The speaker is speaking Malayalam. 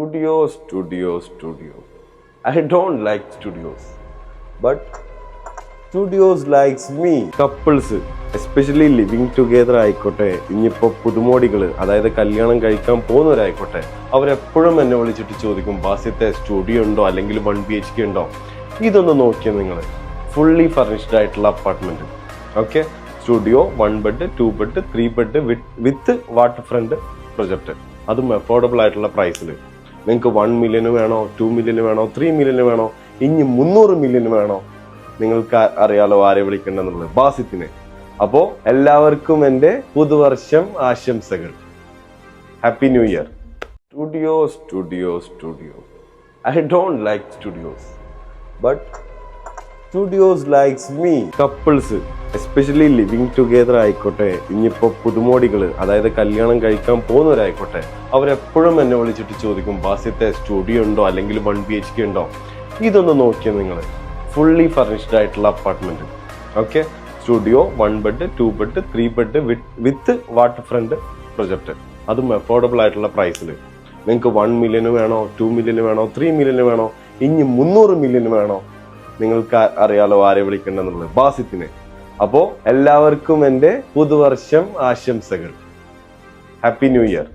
Studio. I don't like studios, but studios likes me. Couples, especially living together ആയിക്കോട്ടെ, ഇനിയിപ്പോൾ പുതുമോടികൾ, അതായത് കല്യാണം കഴിക്കാൻ പോകുന്നവരായിക്കോട്ടെ, അവരെപ്പോഴും എന്നെ വിളിച്ചിട്ട് ചോദിക്കും, ബാസ്യത്തെ സ്റ്റുഡിയോ ഉണ്ടോ അല്ലെങ്കിൽ 1 BHK ഉണ്ടോ? ഇതൊന്ന് നോക്കിയാൽ നിങ്ങൾ ഫുള്ളി ഫർണിഷ്ഡ് ആയിട്ടുള്ള apartment. Okay, studio 1 bed 2 bed 3 bed with waterfront project, അതും അഫോർഡബിൾ ആയിട്ടുള്ള പ്രൈസിൽ. നിങ്ങൾക്ക് 1 മില്യൺ വേണോ, 2 മില്യൺ വേണോ, 3 മില്യൺ വേണോ, ഇനി 300 മില്യൺ വേണോ? നിങ്ങൾക്ക് അറിയാലോ ആരെ വിളിക്കേണ്ടെന്നുള്ളത്, ബാസിത്തിനെ. അപ്പോ എല്ലാവർക്കും എൻ്റെ പുതുവർഷം ആശംസകൾ. Happy new year. Studio. I don't like studios, but studios likes me. Couples, especially living together ആയിക്കോട്ടെ, ഇനിയിപ്പോൾ പുതുമോടികൾ, അതായത് കല്യാണം കഴിക്കാൻ പോകുന്നവരായിക്കോട്ടെ, അവരെപ്പോഴും എന്നെ വിളിച്ചിട്ട് ചോദിക്കും, ബാസ്യത്തെ സ്റ്റുഡിയോ ഉണ്ടോ അല്ലെങ്കിൽ 1 BHK ഉണ്ടോ? ഇതൊന്ന് നോക്കിയാൽ നിങ്ങൾ ഫുള്ളി ഫർണിഷ്ഡ് ആയിട്ടുള്ള apartment. Okay, studio 1 bed 2 bed 3 bed with waterfront project, അതും അഫോർഡബിൾ ആയിട്ടുള്ള പ്രൈസിൽ. നിങ്ങൾക്ക് 1 മില്യൺ വേണോ, 2 മില്യൺ വേണോ, 3 മില്യൺ വേണോ, ഇനി 300 മില്യൺ വേണോ? നിങ്ങൾക്ക് അറിയാലോ ആരെ വിളിക്കേണ്ടെന്നുള്ളത്, ബാസിത്തിനെ. അപ്പോൾ എല്ലാവർക്കും എൻ്റെ പുതുവർഷം ആശംസകൾ. Happy new year.